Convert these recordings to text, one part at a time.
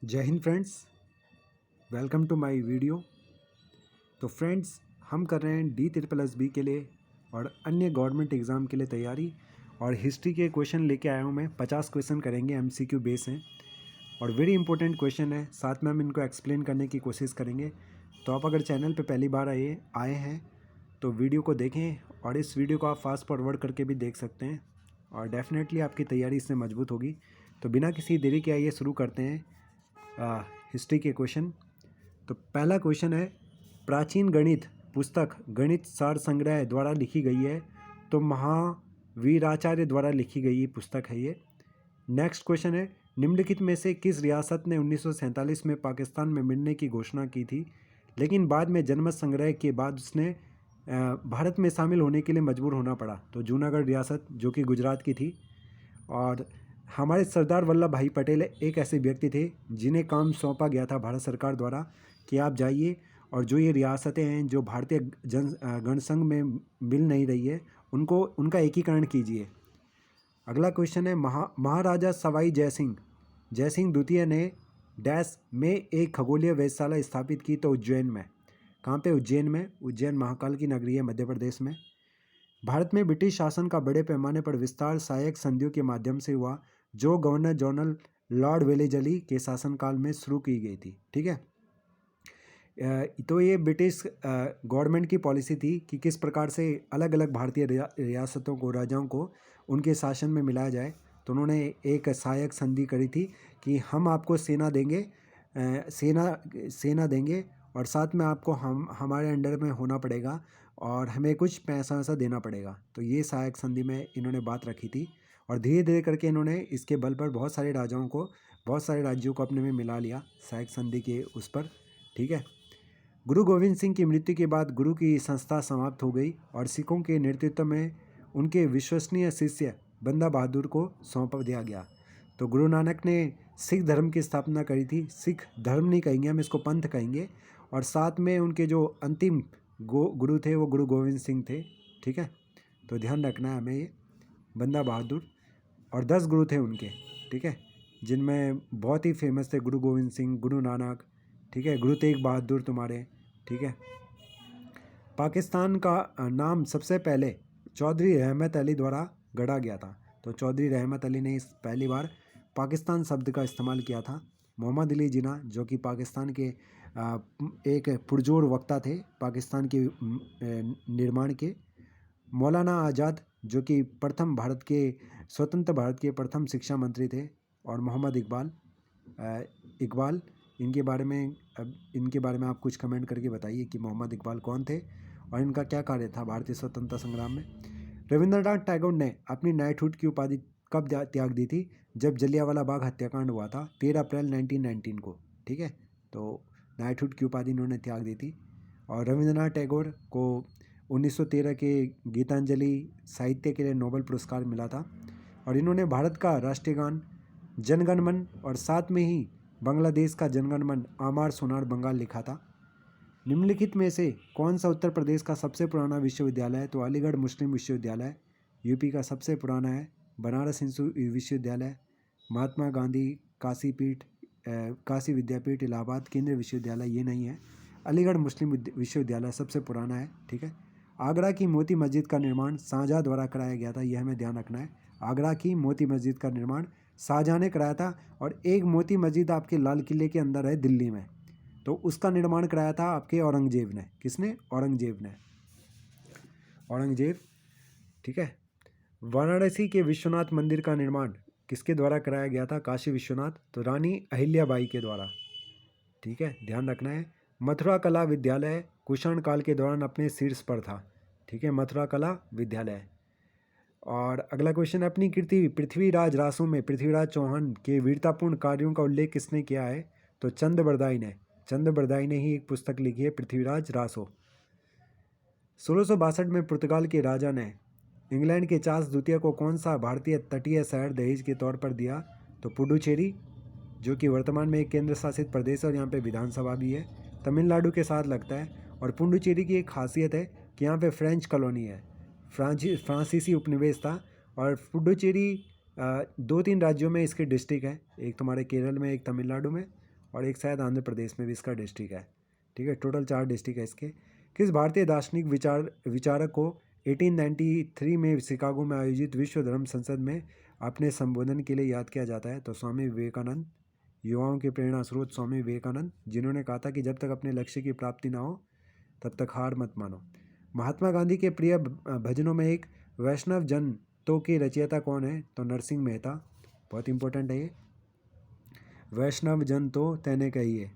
जय हिंद friends, welcome to my video. तो फ्रेंड्स, हम कर रहे हैं D++ के लिए और अन्य गवर्नमेंट एग्ज़ाम के लिए तैयारी। और हिस्ट्री के क्वेश्चन लेके आया हूँ मैं। 50 क्वेश्चन करेंगे, MCQ बेस हैं और वेरी इंपॉर्टेंट क्वेश्चन है। साथ में हम इनको एक्सप्लेन करने की कोशिश करेंगे। तो आप अगर चैनल पे पहली बार आए हैं तो वीडियो को देखें और इस वीडियो को आप फास्ट फॉरवर्ड करके भी देख सकते हैं और डेफिनेटली आपकी तैयारी इससे मजबूत होगी। तो बिना किसी देरी के आइए शुरू करते हैं हिस्ट्री के क्वेश्चन। तो पहला क्वेश्चन है, प्राचीन गणित पुस्तक गणित सार संग्रह द्वारा लिखी गई है तो महावीराचार्य द्वारा लिखी गई पुस्तक है ये। नेक्स्ट क्वेश्चन है, निम्नलिखित में से किस रियासत ने 1947 में पाकिस्तान में मिलने की घोषणा की थी लेकिन बाद में जनमत संग्रह के बाद उसने भारत में शामिल होने के लिए मजबूर होना पड़ा? तो जूनागढ़ रियासत, जो कि गुजरात की थी। और हमारे सरदार वल्लभ भाई पटेल एक ऐसे व्यक्ति थे जिन्हें काम सौंपा गया था भारत सरकार द्वारा कि आप जाइए और जो ये रियासतें हैं जो भारतीय गणसंघ में मिल नहीं रही है उनका एकीकरण कीजिए। अगला क्वेश्चन है, महाराजा सवाई जयसिंह द्वितीय ने डैश में एक खगोलीय वेधशाला स्थापित की? तो उज्जैन में। कहाँ पे? उज्जैन में। उज्जैन महाकाल की नगरी है मध्य प्रदेश में। भारत में ब्रिटिश शासन का बड़े पैमाने पर विस्तार सहायक संधियों के माध्यम से हुआ जो गवर्नर जनरल लॉर्ड वेलेजली के शासनकाल में शुरू की गई थी। ठीक है। तो ये ब्रिटिश गवर्नमेंट की पॉलिसी थी कि किस प्रकार से अलग अलग भारतीय रियासतों को, राजाओं को उनके शासन में मिलाया जाए। तो उन्होंने एक सहायक संधि करी थी कि हम आपको सेना देंगे और साथ में आपको हमारे अंडर में होना पड़ेगा और हमें कुछ पैसा वैसा देना पड़ेगा। तो ये सहायक संधि में इन्होंने बात रखी थी और धीरे धीरे करके इन्होंने इसके बल पर बहुत सारे राज्यों को अपने में मिला लिया सहायक संधि के उस पर। ठीक है। गुरु गोविंद सिंह की मृत्यु के बाद गुरु की संस्था समाप्त हो गई और सिखों के नेतृत्व में उनके विश्वसनीय शिष्य बंदा बहादुर को सौंप दिया गया। तो गुरु नानक ने सिख धर्म की स्थापना करी थी। सिख धर्म नहीं कहेंगे हम, इसको पंथ कहेंगे। और साथ में उनके जो अंतिम गुरु थे वो गुरु गोविंद सिंह थे। ठीक है। तो ध्यान रखना है हमें ये, बंदा बहादुर। और 10 गुरु थे उनके। ठीक है, जिनमें बहुत ही फेमस थे गुरु गोविंद सिंह, गुरु नानक, ठीक है, गुरु तेग बहादुर तुम्हारे। ठीक है। पाकिस्तान का नाम सबसे पहले चौधरी रहमत अली द्वारा गढ़ा गया था। तो चौधरी रहमत अली ने पहली बार पाकिस्तान शब्द का इस्तेमाल किया था। मोहम्मद अली जिन्ना, जो कि पाकिस्तान के एक पुरजोर वक्ता थे पाकिस्तान के निर्माण के। मौलाना आज़ाद, जो कि स्वतंत्र भारत के प्रथम शिक्षा मंत्री थे। और मोहम्मद इकबाल, इनके बारे में आप कुछ कमेंट करके बताइए कि मोहम्मद इकबाल कौन थे और इनका क्या कार्य था भारतीय स्वतंत्रता संग्राम में। रविंद्रनाथ टैगोर ने अपनी नाइटहुड की उपाधि कब त्याग दी थी? जब जलियांवाला बाग हत्याकांड हुआ था 13 अप्रैल 1919 को। ठीक है। तो नाइटहुड की उपाधि इन्होंने त्याग दी थी। और रविंद्रनाथ टैगोर को 1913 के गीतांजलि साहित्य के लिए नोबेल पुरस्कार मिला था। और इन्होंने भारत का राष्ट्रीय गान जनगण मन और साथ में ही बांग्लादेश का जनगण मन आमार सोनार बंगाल लिखा था। निम्नलिखित में से कौन सा उत्तर प्रदेश का सबसे पुराना विश्वविद्यालय है? तो अलीगढ़ मुस्लिम विश्वविद्यालय यूपी का सबसे पुराना है। बनारस हिंदू विश्वविद्यालय, महात्मा गांधी काशी विद्यापीठ, इलाहाबाद केंद्रीय विश्वविद्यालय ये नहीं है। अलीगढ़ मुस्लिम विश्वविद्यालय सबसे पुराना है। ठीक है। आगरा की मोती मस्जिद का निर्माण शाहजहाँ द्वारा कराया गया था, यह हमें ध्यान रखना है। आगरा की मोती मस्जिद का निर्माण शाहजहाँ ने कराया था। और एक मोती मस्जिद आपके लाल किले के अंदर है दिल्ली में, तो उसका निर्माण कराया था आपके औरंगजेब ने। किसने? औरंगजेब। ठीक है। वाराणसी के विश्वनाथ मंदिर का निर्माण किसके द्वारा कराया गया था? काशी विश्वनाथ। तो रानी अहिल्याबाई के द्वारा। ठीक है, ध्यान रखना है। मथुरा कला विद्यालय कुषाण काल के दौरान अपने शीर्ष पर था। ठीक है, मथुरा कला विद्यालय। और अगला क्वेश्चन, अपनी कृति पृथ्वीराज रासों में पृथ्वीराज चौहान के वीरतापूर्ण कार्यों का उल्लेख किसने किया है? तो चंद्रबरदाई ने ही एक पुस्तक लिखी है, पृथ्वीराज रासो। 1662 में पुर्तगाल के राजा ने इंग्लैंड के चार्ल्स द्वितीय को कौन सा भारतीय तटीय शहर दहेज के तौर पर दिया? तो पुडुचेरी, जो कि वर्तमान में एक केंद्र शासित प्रदेश है और यहाँ पे विधानसभा भी है, तमिलनाडु के साथ लगता है। और पुडुचेरी की एक खासियत है कि यहाँ पे फ्रेंच कॉलोनी है, फ्रांसीसी उपनिवेश था। और पुडुचेरी 2-3 राज्यों में इसके डिस्ट्रिक्ट है, एक तुम्हारे केरल में, एक तमिलनाडु में और एक शायद आंध्र प्रदेश में भी इसका डिस्ट्रिक्ट है। ठीक है, टोटल 4 डिस्ट्रिक्ट है इसके। किस भारतीय दार्शनिक विचारक को 1893 में शिकागो में आयोजित विश्व धर्म संसद में अपने संबोधन के लिए याद किया जाता है? तो स्वामी विवेकानंद। युवाओं के प्रेरणा स्रोत स्वामी विवेकानंद, जिन्होंने कहा था कि जब तक अपने लक्ष्य की प्राप्ति ना हो तब तक हार मत मानो। महात्मा गांधी के प्रिय भजनों में एक वैष्णव जन तो के रचयिता कौन है? तो नरसिंह मेहता। बहुत इंपॉर्टेंट है ये। वैष्णव जन तो तैने कहिए।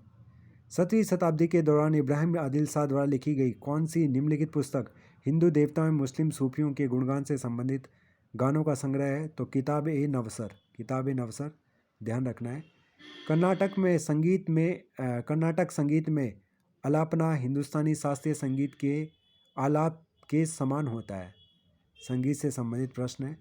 7वीं शताब्दी के दौरान इब्राहिम आदिल शाह द्वारा लिखी गई कौन सी निम्नलिखित पुस्तक हिंदू देवताओं एवं मुस्लिम सूफियों के गुणगान से संबंधित गानों का संग्रह है? तो किताब ए नवसर, ध्यान रखना है। कर्नाटक संगीत में आलापना हिंदुस्तानी शास्त्रीय संगीत के आलाप के समान होता है। संगीत से संबंधित प्रश्न है।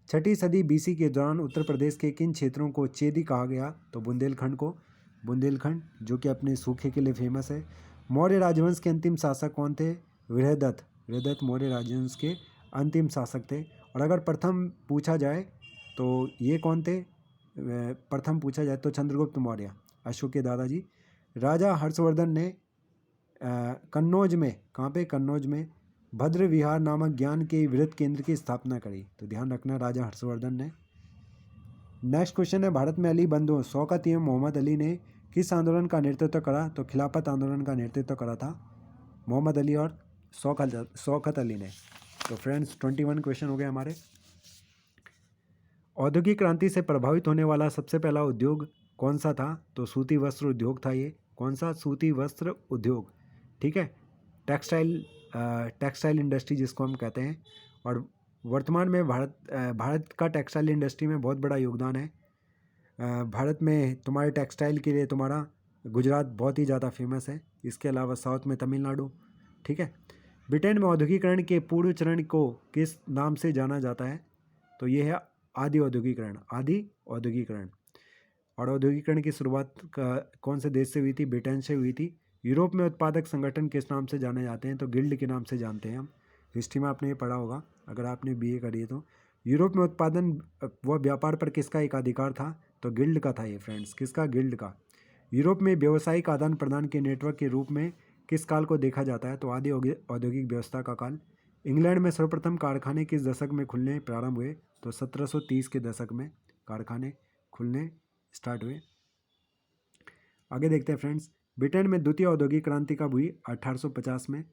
6ठी सदी बीसी के दौरान उत्तर प्रदेश के किन क्षेत्रों को चेदी कहा गया? तो बुंदेलखंड, जो कि अपने सूखे के लिए फेमस है। मौर्य राजवंश के अंतिम शासक कौन थे? वृहदत्त मौर्य राजवंश के अंतिम शासक थे। और अगर प्रथम पूछा जाए तो ये कौन थे? प्रथम पूछा जाए तो चंद्रगुप्त मौर्य, अशोक के दादाजी। राजा हर्षवर्धन ने कन्नौज में भद्र विहार नामक ज्ञान के विरत केंद्र की स्थापना करी? तो ध्यान रखना, राजा हर्षवर्धन ने। नेक्स्ट क्वेश्चन है, भारत में अली बंधु शौकत एवं मोहम्मद अली ने किस आंदोलन का नेतृत्व करा? तो खिलाफत आंदोलन का नेतृत्व करा था मोहम्मद अली और शौकत अली ने। तो फ्रेंड्स 21 क्वेश्चन हो गए हमारे। औद्योगिक क्रांति से प्रभावित होने वाला सबसे पहला उद्योग कौन सा था? तो सूती वस्त्र उद्योग था ये। कौन सा? सूती वस्त्र उद्योग। ठीक है, टेक्सटाइल इंडस्ट्री जिसको हम कहते हैं। और वर्तमान में भारत का टेक्सटाइल इंडस्ट्री में बहुत बड़ा योगदान है। भारत में तुम्हारे टेक्सटाइल के लिए तुम्हारा गुजरात बहुत ही ज़्यादा फेमस है। इसके अलावा साउथ में तमिलनाडु। ठीक है, ब्रिटेन में औद्योगिकरण के पूर्व चरण को किस नाम से जाना जाता है? तो ये है आदि औद्योगिकरण। और औद्योगिकरण की शुरुआत कौन से देश से हुई थी? ब्रिटेन से हुई थी। यूरोप में उत्पादक संगठन किस नाम से जाने जाते हैं? तो गिल्ड के नाम से जानते हैं हम। हिस्ट्री में आपने ये पढ़ा होगा अगर आपने बीए करी है तो। यूरोप में उत्पादन व व्यापार पर किसका एकाधिकार था? तो गिल्ड का था ये फ्रेंड्स। किसका? गिल्ड का। यूरोप में व्यावसायिक आदान प्रदान के नेटवर्क के रूप में किस काल को देखा जाता है? तो आदि औद्योगिक व्यवस्था का काल। इंग्लैंड में सर्वप्रथम कारखाने किस दशक में खुलने प्रारंभ हुए? तो 1730 के दशक में कारखाने खुलने स्टार्ट हुए। आगे देखते हैं फ्रेंड्स, ब्रिटेन में द्वितीय औद्योगिक क्रांति कब हुई? 1850 में।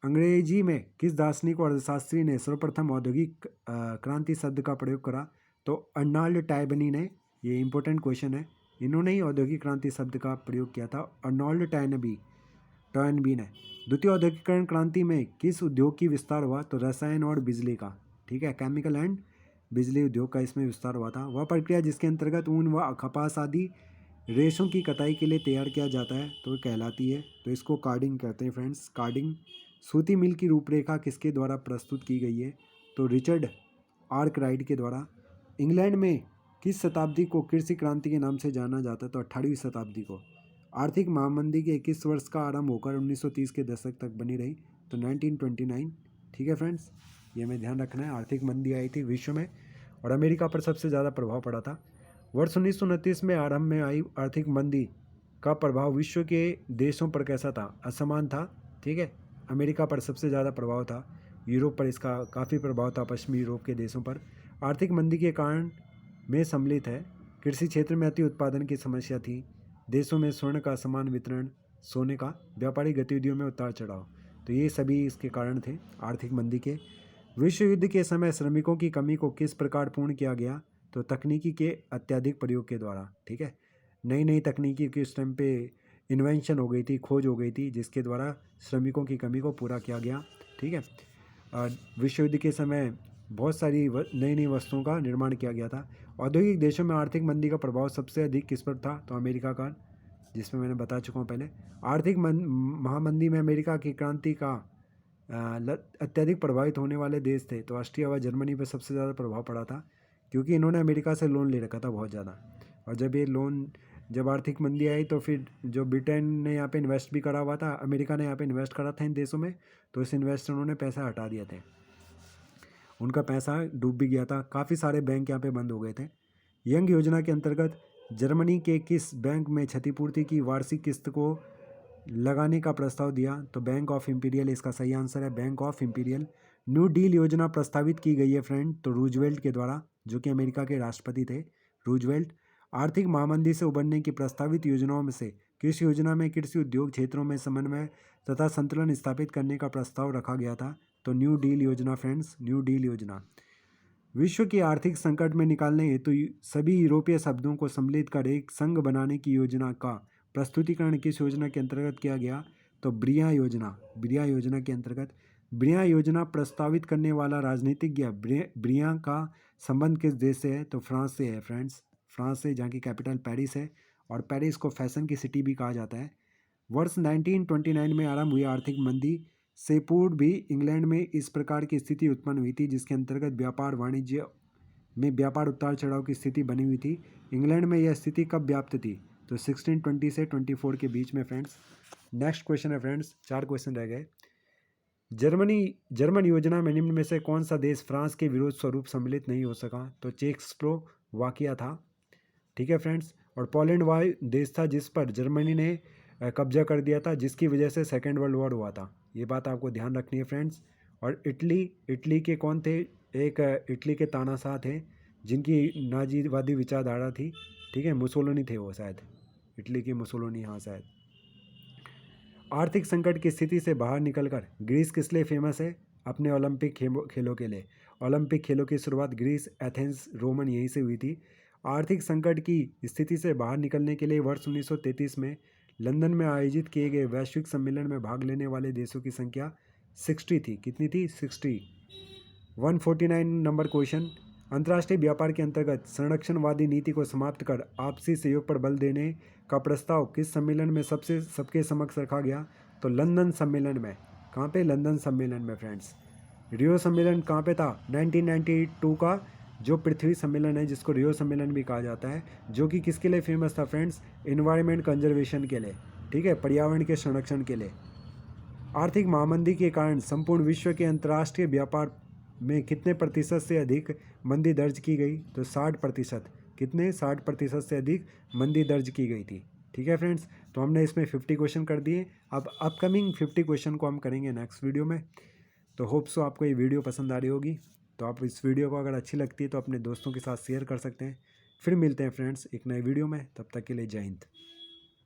अंग्रेजी में किस दार्शनिक और अर्थशास्त्री ने सर्वप्रथम औद्योगिक क्रांति शब्द का प्रयोग करा? तो अर्नल्ड टॉयनबी ने। ये इंपॉर्टेंट क्वेश्चन है, इन्होंने ही औद्योगिक क्रांति शब्द का प्रयोग किया था, अर्नल्ड टॉयनबी ने। द्वितीय औद्योगिकरण क्रांति में किस उद्योग की विस्तार हुआ? तो रसायन और बिजली का। ठीक है, केमिकल एंड बिजली उद्योग का इसमें विस्तार हुआ था। वह प्रक्रिया जिसके अंतर्गत ऊन व कपास आदि रेशों की कटाई के लिए तैयार किया जाता है तो कहलाती है, तो इसको कार्डिंग कहते हैं फ्रेंड्स, कार्डिंग। सूती मिल की रूपरेखा किसके द्वारा प्रस्तुत की गई है? तो रिचर्ड आर्कराइट के द्वारा। इंग्लैंड में किस शताब्दी को कृषि क्रांति के नाम से जाना जाता है? तो 18वीं शताब्दी को। आर्थिक महामंदी के 21 वर्ष का आरंभ होकर 1930 के दशक तक बनी रही, तो 1929। ठीक है फ्रेंड्स, ये हमें ध्यान रखना है। आर्थिक मंदी आई थी विश्व में और अमेरिका पर सबसे ज़्यादा प्रभाव पड़ा था। वर्ष 1929 में आरंभ में आई आर्थिक मंदी का प्रभाव विश्व के देशों पर कैसा था? असमान था। ठीक है, अमेरिका पर सबसे ज़्यादा प्रभाव था, यूरोप पर इसका काफ़ी प्रभाव था, पश्चिमी यूरोप के देशों पर। आर्थिक मंदी के कारण में सम्मिलित है, कृषि क्षेत्र में अति उत्पादन की समस्या थी, देशों में स्वर्ण का असमान वितरण, सोने का, व्यापारिक गतिविधियों में उतार चढ़ाव, तो ये सभी इसके कारण थे आर्थिक मंदी के। विश्व युद्ध के समय श्रमिकों की कमी को किस प्रकार पूर्ण किया गया? तो तकनीकी के अत्यधिक प्रयोग के द्वारा। ठीक है, नई नई तकनीकी की उस टाइम पे इन्वेंशन हो गई थी, खोज हो गई थी, जिसके द्वारा श्रमिकों की कमी को पूरा किया गया। ठीक है, विश्व युद्ध के समय बहुत सारी नई नई वस्तुओं का निर्माण किया गया था। औद्योगिक देशों में आर्थिक मंदी का प्रभाव सबसे अधिक किस पर था? तो अमेरिका का, जिसमें मैंने बता चुका हूँ पहले। आर्थिक महामंदी में अमेरिका की क्रांति का अत्यधिक प्रभावित होने वाले देश थे, तो ऑस्ट्रिया व जर्मनी पर सबसे ज़्यादा प्रभाव पड़ा था, क्योंकि इन्होंने अमेरिका से लोन ले रखा था बहुत ज़्यादा। और जब आर्थिक मंदी आई तो फिर जो ब्रिटेन ने यहाँ पे इन्वेस्ट भी करा हुआ था, अमेरिका ने यहाँ पे इन्वेस्ट करा था इन देशों में, तो इस इन्वेस्टरों ने पैसा हटा दिया थे, उनका पैसा डूब भी गया था, काफ़ी सारे बैंक यहाँ पे बंद हो गए थे। यंग योजना के अंतर्गत जर्मनी के किस बैंक में क्षतिपूर्ति की वार्षिक किस्त को लगाने का प्रस्ताव दिया? तो बैंक ऑफ इंपीरियल इसका सही आंसर है, bank of imperial. New deal योजना प्रस्तावित की गई है फ्रेंड, तो रूजवेल्ट के द्वारा, जो कि अमेरिका के राष्ट्रपति थे, रूजवेल्ट। आर्थिक महामंदी से उबरने की प्रस्तावित योजनाओं में से किस योजना में कृषि उद्योग क्षेत्रों में समन्वय तथा संतुलन स्थापित करने का प्रस्ताव रखा गया था? तो न्यू डील योजना फ्रेंड्स, न्यू डील योजना। विश्व की आर्थिक संकट में निकालने हेतु सभी यूरोपीय शब्दों को सम्मिलित कर एक संघ बनाने की योजना का प्रस्तुतिकरण किस योजना के अंतर्गत किया गया? तो ब्रिया योजना, ब्रिया योजना के अंतर्गत। ब्रिया योजना प्रस्तावित करने वाला राजनीतिज्ञ ब्रिया का संबंध किस देश से है? तो फ्रांस से है फ्रेंड्स, फ्रांस से, जहाँ की कैपिटल पेरिस है, और पेरिस को फैशन की सिटी भी कहा जाता है। वर्ष 1929 में आरंभ हुई आर्थिक मंदी से पूर्व भी इंग्लैंड में इस प्रकार की स्थिति उत्पन्न हुई थी, जिसके अंतर्गत व्यापार वाणिज्य में व्यापार उतार चढ़ाव की स्थिति बनी हुई थी। इंग्लैंड में यह स्थिति कब व्याप्त थी? तो 1620 से 24 के बीच में फ्रेंड्स। नेक्स्ट क्वेश्चन है फ्रेंड्स, 4 क्वेश्चन रह गए। जर्मन योजना में निम्न में से कौन सा देश फ्रांस के विरोध स्वरूप सम्मिलित नहीं हो सका? तो चेकोस्लोवाकिया था। ठीक है फ्रेंड्स। और पोलैंड वह देश था जिस पर जर्मनी ने कब्जा कर दिया था, जिसकी वजह से सेकेंड वर्ल्ड वॉर हुआ था। ये बात आपको ध्यान रखनी है फ्रेंड्स। और इटली के कौन थे? एक इटली के तानाशाह थे जिनकी नाजीवादी विचारधारा थी। ठीक है, मुसोलिनी थे वो शायद, इटली के मुसोलिनी, हाँ शायद। आर्थिक संकट की स्थिति से बाहर निकलकर ग्रीस किस लिए फेमस है? अपने ओलंपिक खेलों के लिए। ओलंपिक खेलों की शुरुआत ग्रीस, एथेंस, रोमन यहीं से हुई थी। आर्थिक संकट की स्थिति से बाहर निकलने के लिए वर्ष 1933 में लंदन में आयोजित किए गए वैश्विक सम्मेलन में भाग लेने वाले देशों की संख्या 60 थी। कितनी थी? 60। 149 नंबर क्वेश्चन। अंतर्राष्ट्रीय व्यापार के अंतर्गत संरक्षणवादी नीति को समाप्त कर आपसी सहयोग पर बल देने का प्रस्ताव किस सम्मेलन में सबके समक्ष रखा गया? तो लंदन सम्मेलन में। कहाँ पे? लंदन सम्मेलन में फ्रेंड्स। रियो सम्मेलन कहाँ पे था? 1992 का जो पृथ्वी सम्मेलन है, जिसको रियो सम्मेलन भी कहा जाता है, जो कि किसके लिए फेमस था फ्रेंड्स? इन्वायरमेंट कंजर्वेशन के लिए। ठीक है, पर्यावरण के संरक्षण के लिए। आर्थिक महामंदी के कारण संपूर्ण विश्व के अंतर्राष्ट्रीय व्यापार में कितने प्रतिशत से अधिक मंदी दर्ज की गई? तो 60%। कितने? 60% से अधिक मंदी दर्ज की गई थी। ठीक है फ्रेंड्स, तो हमने इसमें 50 क्वेश्चन कर दिए। अब अपकमिंग 50 क्वेश्चन को हम करेंगे नेक्स्ट वीडियो में। तो होप सो आपको ये वीडियो पसंद आ रही होगी। तो आप इस वीडियो को अगर अच्छी लगती है तो अपने दोस्तों के साथ शेयर कर सकते हैं। फिर मिलते हैं फ्रेंड्स एक नए वीडियो में, तब तक के लिए जय हिंद।